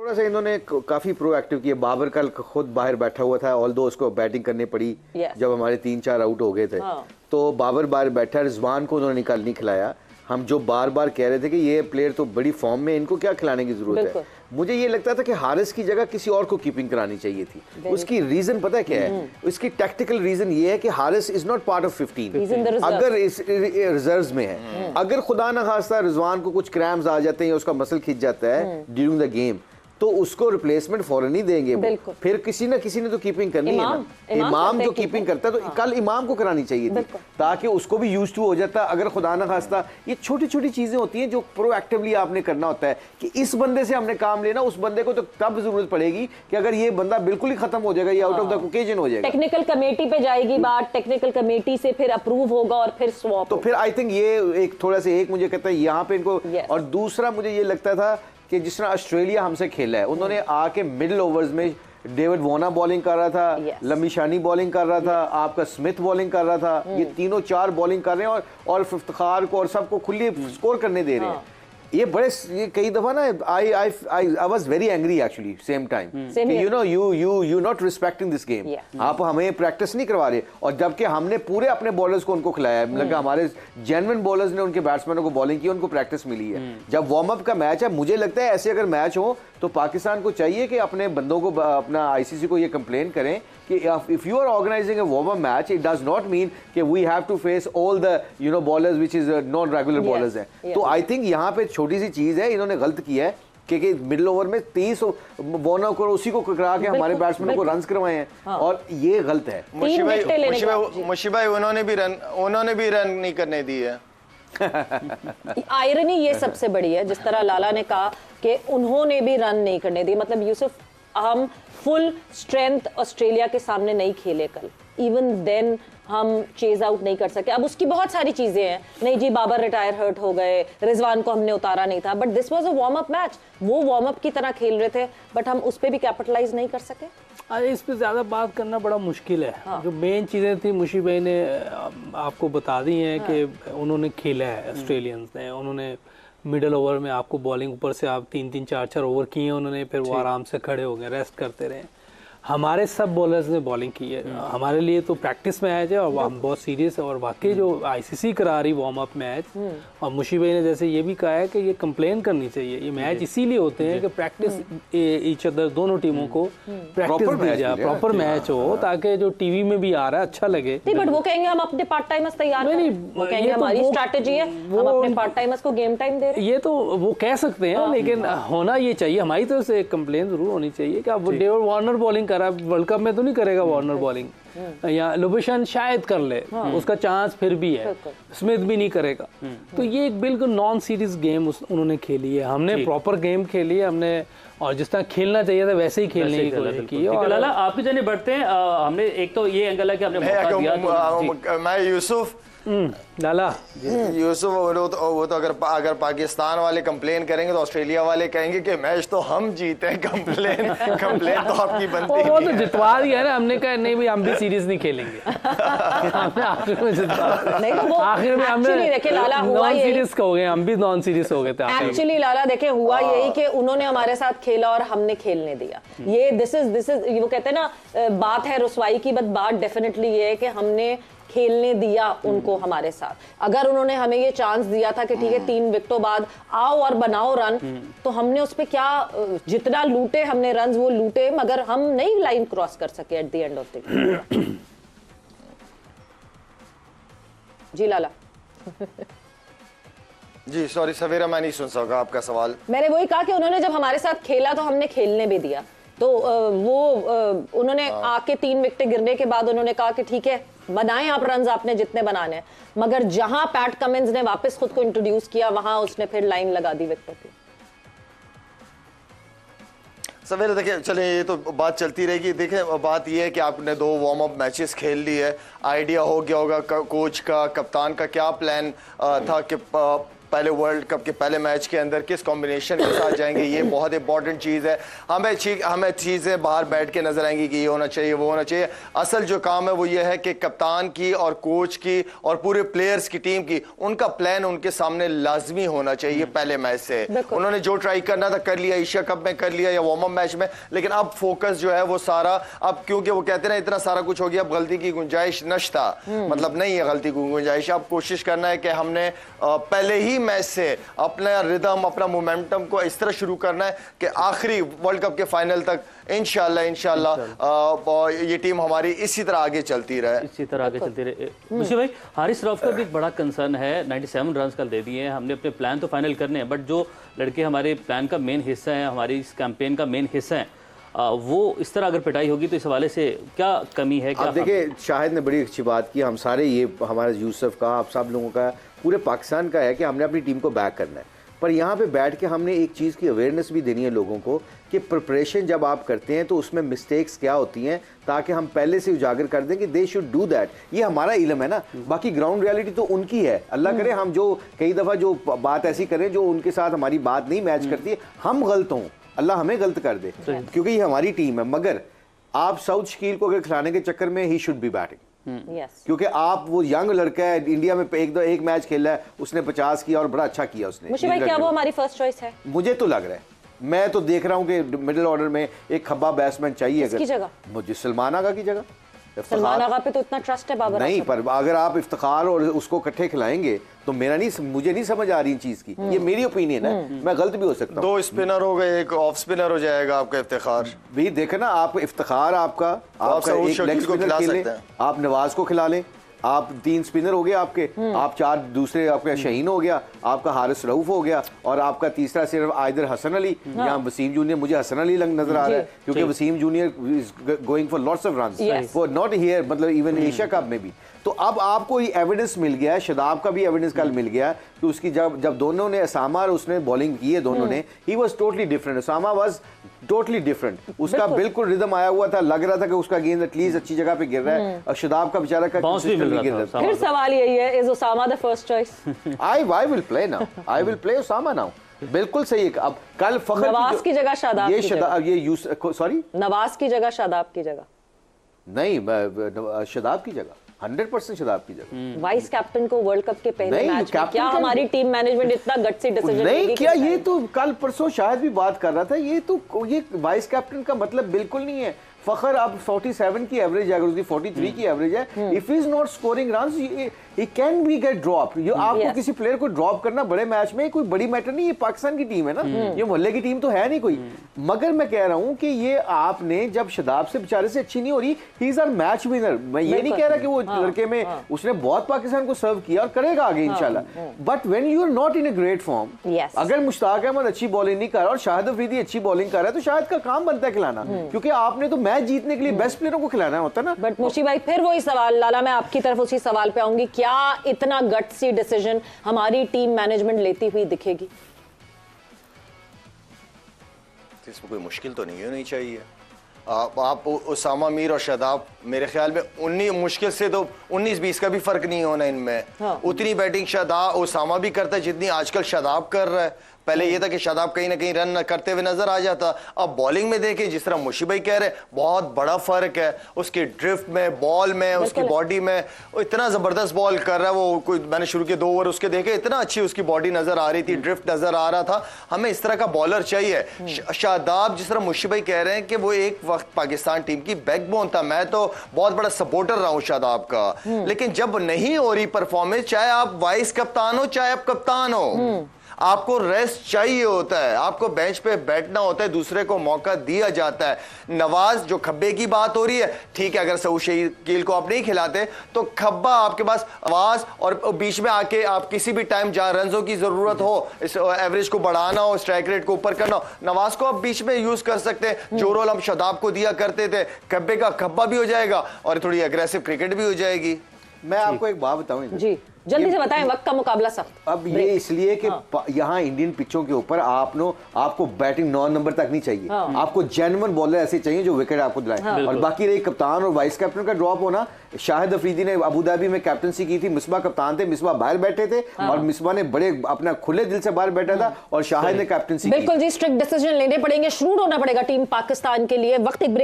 थोड़ा सा इन्होंने काफी प्रोएक्टिव किया। बाबर कल खुद बाहर बैठा हुआ था, ऑल्दो उसको बैटिंग करनी पड़ी जब हमारे 3-4 आउट हो गए थे। तो बाबर बाहर बैठा, रिजवान को उन्होंने नहीं खिलाया। हम जो बार बार कह रहे थे कि ये प्लेयर तो बड़ी फॉर्म में, इनको क्या खिलाने की जरूरत है। मुझे ये लगता था कि हारिस की जगह किसी और को कीपिंग करानी चाहिए थी। उसकी रीजन पता है क्या है? उसकी टैक्टिकल रीजन ये है कि Haris is not part of 15 अगर इस रिजर्व्स में है। अगर खुदा न खास्ता रिजवान को कुछ क्रैम्स आ जाते हैं या उसका मसल खिंच जाता है ड्यूरिंग द गेम, तो उसको रिप्लेसमेंट फौरन ही देंगे। फिर किसी ना किसी ने तो कीपिंग करनी है ना। इमाम जो कीपिंग करता है तो कल इमाम को करानी चाहिए थी, ताकि उसको भी यूज टू हो जाता। अगर खुदा ना खास्ता, ये छोटी छोटी चीजें होती हैं जो प्रोएक्टिवली आपने करना होता है कि इस बंदे से हमने काम लेना, उस बंदे को तो तब जरूरत पड़ेगी कि अगर ये बंदा बिल्कुल ही खत्म हो जाएगा, ये आउट ऑफ द ओकेजन हो जाएगा। टेक्निकल कमेटी पे जाएगी बात, टेक्निकल कमेटी से फिर अप्रूव होगा और फिर स्वैप। तो फिर आई थिंक ये एक थोड़ा सा एक मुझे कहता है यहाँ पे इनको। और दूसरा मुझे ये लगता था कि जिस तरह ऑस्ट्रेलिया हमसे खेला है, उन्होंने आके मिडिल ओवर्स में डेविड वॉर्नर बॉलिंग कर रहा था, लमीशानी बॉलिंग कर रहा था, आपका स्मिथ बॉलिंग कर रहा था। ये तीनों 4 बॉलिंग कर रहे हैं और इफ्तिखार को और सबको खुली स्कोर करने दे रहे हैं। ये बड़े, ये कई दफा ना I was very angry actually same time. You know you not respecting this game. आप हमें प्रैक्टिस नहीं करवा रहे, और जबकि हमने पूरे अपने बॉलर्स को उनको खिलाया है। मतलब हमारे जेन्युइन बॉलर्स ने उनके बैट्समैनों को बॉलिंग की, उनको प्रैक्टिस मिली है। जब वार्म अप का मैच है, मुझे लगता है ऐसे अगर मैच हो तो पाकिस्तान को चाहिए कि अपने बंदों को, अपना आईसीसी को ये कंप्लेन करें कि if you are organizing a warm up match, it does not mean कि we have to face all the bowlers which is non regular bowlers हैं। तो आई थिंक यहाँ पे छोटी सी चीज है, इन्होंने गलत किया है कि मिडिल ओवर में 30 वॉर्नर को उसी को करा के हमारे बैट्समैनों को रन्स करवाए हैं। और ये गलत है। मुशी भाई उन्होंने भी रन नहीं करने दिए। आयरनी ये सबसे बड़ी है, जिस तरह लाला ने कहा कि उन्होंने भी रन नहीं करने दिए। मतलब यूसुफ, हम फुल स्ट्रेंथ ऑस्ट्रेलिया के सामने नहीं खेले कल, इवन देन हम चेज आउट नहीं कर सके। अब उसकी बहुत सारी चीजें हैं, नहीं जी बाबर रिटायर हर्ट हो गए, रिजवान को हमने उतारा नहीं था, but this was a warm up match. वो वार्म अप की तरह खेल रहे थे, बट हम उस पर भी कैपिटलाइज नहीं कर सके। अरे इस पे ज़्यादा बात करना बड़ा मुश्किल है। जो मेन चीज़ें थी मुशी भाई ने आपको बता दी हैं कि उन्होंने खेला है, ऑस्ट्रेलियंस ने। उन्होंने मिडल ओवर में आपको बॉलिंग ऊपर से आप 3-3 4-4 ओवर किए उन्होंने, फिर वो आराम से खड़े हो गए, रेस्ट करते रहे। हमारे सब बॉलर्स ने बॉलिंग की है। हमारे लिए तो प्रैक्टिस मैच है और हम बहुत सीरियस है। और वाकई जो आईसीसी करा रही वार्म अप मैच, और मुशी भाई ने जैसे ये भी कहा है कि ये कंप्लेन करनी चाहिए। ये मैच इसीलिए होते हैं कि प्रैक्टिस ईच अदर, दोनों टीमों को प्रैक्टिस दी जाए, प्रॉपर मैच हो, ताकि जो टीवी में भी आ रहा है अच्छा लगे। नहीं, बट वो कहेंगे हम अपने पार्ट टाइमर्स तैयार करें, वो कहेंगे हमारी स्ट्रैटेजी है, हम अपने पार्ट टाइमर्स को गेम टाइम दे रहे हैं। ये तो वो कह सकते हैं, लेकिन होना ये चाहिए, हमारी तरफ से एक कंप्लेन जरूर होनी चाहिए कि अब डेविड वार्नर बॉलिंग करा, वर्ल्ड कप में तो नहीं करेगा वार्नर बॉलिंग, या लुबशान शायद कर ले, उसका चांस फिर भी है, स्मिथ भी नहीं करेगा। तो ये एक बिल्कुल नॉन सीरीज गेम उन्होंने खेली है, हमने प्रॉपर गेम खेली है हमने, और जिस तरह खेलना चाहिए था वैसे ही खेलने की कोशिश की है। और लाला आपकी जाने बढ़ते हैं, हमने एक तो ये एंगल है कि हमने मौका दिया तो मैं यूसुफ लाला यूसुफ वो तो अगर पाकिस्तान वाले कंप्लेन करेंगे तो ऑस्ट्रेलिया वाले कहेंगे कि मैच तो हम जीते हैं, कंप्लेन तो आपकी बनती है। वो तो जितवा दिया ना हमने, कहा नहीं भाई हम भी सीरीज नहीं खेलेंगे। हमने आखिर में जितवा, नहीं तो वो आखिर में हमने देखे लाला हुआ नॉन सीरीज हो गए, हम भी नॉन सीरीज हो गए थे। एक्चुअली लाला देखे हुआ यही कि उन्होंने हमारे साथ खेला और हमने खेलने दिया। ये दिस इज वो कहते हैं ना, बात है रुसवाई की, बट बात डेफिनेटली ये है कि हमने खेलने दिया उनको हमारे साथ। अगर उन्होंने हमें ये चांस दिया था कि ठीक है 3 विकेटों बाद आओ और बनाओ रन, तो हमने उस पे क्या, जितना लूटे हमने रन्स वो लूटे, मगर हम नहीं लाइन क्रॉस कर सके at the end of the game. जी लाला। जी सॉरी सवेरा, मैं नहीं सुन सका आपका सवाल। मैंने वही कहा कि उन्होंने जब हमारे साथ खेला तो हमने खेलने भी दिया, तो उन्होंने आके 3 विकेट गिरने के बाद उन्होंने कहा कि ठीक है बनाएं आप रन्स, आपने जितने बनाने हैं, मगर जहां पैट कमिंस ने वापस खुद को इंट्रोड्यूस किया वहां उसने फिर लाइन लगा दी विकेटों की। सवेरे देखिए, चले ये तो बात चलती रहेगी। देखिए बात ये है कि आपने 2 वार्म अप मैचेस खेल लिए, आइडिया हो गया होगा कोच का, कप्तान का क्या प्लान था कि पहले वर्ल्ड कप के पहले मैच के अंदर किस कॉम्बिनेशन के साथ जाएंगे, ये बहुत इंपॉर्टेंट चीज़ है। हमें चीज़ें बाहर बैठ के नजर आएंगी कि ये होना चाहिए वो होना चाहिए। असल जो काम है वो ये है कि कप्तान की और कोच की और पूरे प्लेयर्स की टीम की उनका प्लान उनके सामने लाजमी होना चाहिए पहले मैच से। उन्होंने जो ट्राई करना था कर लिया, एशिया कप में कर लिया या वार्म अप मैच में, लेकिन अब फोकस जो है वो सारा अब क्योंकि वो कहते हैं ना इतना सारा कुछ हो गया, अब गलती की गुंजाइश नश्ता, मतलब नहीं है गलती की गुंजाइश। अब कोशिश करना है कि हमने पहले ही मैच से अपना रिदम अपना मोमेंटम को इस तरह शुरू करना है कि आखिरी वर्ल्ड कप के फाइनल तक इंशाल्लाह ये टीम हमारी इसी तरह आगे चलती रहे। मुशी भाई, हारिस रऊफ का भी एक बड़ा कंसर्न है, 97 रन कल दे दिए हैं, हमने अपने प्लान तो फाइनल करने हैं, बट जो लड़के हमारे प्लान का मेन हिस्सा है, हमारी इस कैंपेन का मेन हिस्सा है, वो इस तरह अगर पिटाई होगी तो इस हवाले से क्या कमी है? क्या देखिए, शाहिद ने बड़ी अच्छी बात की, हम सारे ये हमारा यूसुफ का, आप सब लोगों का, पूरे पाकिस्तान का है कि हमने अपनी टीम को बैक करना है, पर यहाँ पे बैठ के हमने एक चीज़ की अवेयरनेस भी देनी है लोगों को कि प्रिपरेशन जब आप करते हैं तो उसमें मिस्टेक्स क्या होती हैं, ताकि हम पहले से उजागर कर दें कि दे शुड डू दैट। ये हमारा इल्म है ना, बाकी ग्राउंड रियलिटी तो उनकी है। अल्लाह करे हम जो कई दफ़ा जो बात ऐसी करें जो उनके साथ हमारी बात नहीं मैच करती है, हम गलत हों, अल्लाह हमें गलत कर दे, क्योंकि ये हमारी टीम है। मगर आप साउथ शकील को अगर खिलाने के चक्कर में ही शुड बी बैटिंग, क्योंकि आप वो यंग लड़का है, इंडिया में एक मैच खेला है, उसने 50 किया और बड़ा अच्छा किया उसने। मुशी भाई, क्या वो हमारी फर्स्ट चॉइस है? मुझे तो लग रहा है, मैं तो देख रहा हूँ कि मिडिल ऑर्डर में एक खब्बा बैट्समैन चाहिए। किसकी जगह? मुझे सलमान आगा की जगह। सलमान आगा पे तो इतना ट्रस्ट है बाबर नहीं, पर अगर आप इफ्तिखार और उसको इकट्ठे खिलाएंगे तो मुझे नहीं समझ आ रही चीज की, ये मेरी ओपिनियन है, मैं गलत भी हो सकता हूँ। 2 स्पिनर हो गए, एक ऑफ स्पिनर हो जाएगा आपका इफ्तिखार भी। देखे ना, आप इफ्तिखार आपका एक लेग स्पिनर खेले, आप नवाज को खिला लें, आप 3 स्पिनर हो गए आपके, आप 4 दूसरे, आपका शहीन हो गया, आपका हारिस रऊफ हो गया, और आपका तीसरा सिर्फ आइदर हसन अली या वसीम जूनियर। मुझे हसन अली नजर आ रहा है क्योंकि Wasim junior is going for lots of runs for not here, मतलब इवन एशिया कप में भी। तो अब आपको एविडेंस मिल गया है, शदाब का भी एविडेंस कल मिल गया कि उसकी जब दोनों ने, असामा और उसने बॉलिंग की है दोनों ने, he was totally different. Assama was totally different, उसका बिल्कुल रिदम आया हुआ था, लग रहा था कि उसका गेंद एटलीस्ट अच्छी जगह पे गिर रहा है, और शदाब का बेचारा का कंसिस्टेंटली गिर रहा था। फिर सवाल यही है, is Usama the first choice? I will play now, I will play Usama now. बिल्कुल सही है। अब कल फखर नवाज की जगह शादाब, सॉरी नवाज की जगह शादाब की जगह नहीं, शदाब की जगह 100% शदाब की जगह। वाइस कैप्टन को वर्ल्ड कप के पहले मैच में क्या हमारी टीम मैनेजमेंट इतना गट्सी डिसीजन नहीं किया? ये तो कल परसों शायद भी बात कर रहा था, ये वाइस कैप्टन का मतलब बिल्कुल नहीं है। फखर अब 47 की एवरेज है, अगर उसकी 43 की एवरेज है, if is not scoring runs he can be get drop. आपको किसी प्लेयर को ड्रॉप करना बड़े मैच में कोई बड़ी मैटर नहीं, ये पाकिस्तान की टीम है ना, ये मोहल्ले की टीम तो है नहीं कोई। मगर मैं कह रहा हूं कि ये आपने जब शदाब से बेचारे से अच्छी नहीं हो रही, he is our match winner. मैं ये नहीं कह रहा कि वो लड़के में उसने बहुत पाकिस्तान को सर्व किया और करेगा आगे इंशाल्लाह, but when you are not in a great form, अगर मुश्ताक अहमद अच्छी बॉलिंग नहीं कर रहा और शाहिद अफरीदी अच्छी बॉलिंग कर रहा है, तो शाहिद का काम बनता है खिलाना, क्योंकि आपने तो मैच जीतने के लिए बेस्ट प्लेयरों को खिलाना होता है ना। बट मुशी भाई, फिर वही सवाल, लाला मैं आपकी तरफ उसी सवाल पे आऊंगी, क्या इतना गट्सी डिसीजन हमारी टीम मैनेजमेंट लेती हुई दिखेगी? इसमें कोई मुश्किल तो नहीं होनी चाहिए। आप उसामा मीर और शदाब, मेरे ख्याल में 19 मुश्किल से तो 19-20 का भी फर्क नहीं होना इनमें। उतनी बैटिंग उसामा भी करता है जितनी आजकल शदाब कर रहा है। पहले ये था कि शदाब कहीं ना कहीं रन करते हुए नजर आ जाता, अब बॉलिंग में देखे जिस तरह मुशी भाई कह रहे, बहुत बड़ा फर्क है उसकी ड्रिफ्ट में, बॉल में, उसकी बॉडी में। वो इतना जबरदस्त बॉल कर रहा है, वो कोई मैंने शुरू के 2 ओवर उसके देखे, इतना अच्छी उसकी बॉडी नजर आ रही थी, ड्रिफ्ट नजर आ रहा था। हमें इस तरह का बॉलर चाहिए। शादाब, जिस तरह मुशी भाई कह रहे हैं कि वो एक वक्त पाकिस्तान टीम की बैकबोन था, मैं तो बहुत बड़ा सपोर्टर रहा हूं शादाब का, लेकिन जब नहीं हो रही परफॉर्मेंस, चाहे आप वाइस कप्तान हो चाहे आप कप्तान हो, आपको रेस्ट चाहिए होता है, आपको बेंच पे बैठना होता है, दूसरे को मौका दिया जाता है। नवाज, जो खब्बे की बात हो रही है, ठीक है, अगर सऊद शकील को आप नहीं खिलाते तो खब्बा आपके पास आवाज, और बीच में आके आप किसी भी टाइम जहां रनों की जरूरत हो, इस एवरेज को बढ़ाना हो, स्ट्राइक रेट को ऊपर करना हो, नवाज को आप बीच में यूज कर सकते हैं। जो रोल हम शदाब को दिया करते थे, खब्बे का खब्बा भी हो जाएगा और थोड़ी एग्रेसिव क्रिकेट भी हो जाएगी। मैं आपको एक बात बताऊं जी, जल्दी से बताएं, वक्त का मुकाबला सख्त। अब ये इसलिए कि यहाँ इंडियन पिचों के ऊपर आपको बैटिंग 9 नंबर तक नहीं चाहिए, आपको जेन्युइन बॉलर ऐसे चाहिए जो विकेट आपको दिलाए। और बाकी रही कप्तान और वाइस कैप्टन का ड्रॉप होना, शाहिद अफरीदी ने अबू धाबी में कैप्टनसी की थी, मिसबा कप्तान थे, मिसबा बाहर बैठे थे और मिसबा ने बड़े अपना खुले दिल से बाहर बैठा था और शाहिद ने कैप्टनसी की। बिल्कुल जी, स्ट्रिक्ट डिसीजन लेने पड़ेंगे, श्रूड होना पड़ेगा टीम पाकिस्तान के लिए। वक्त एक ब्रेक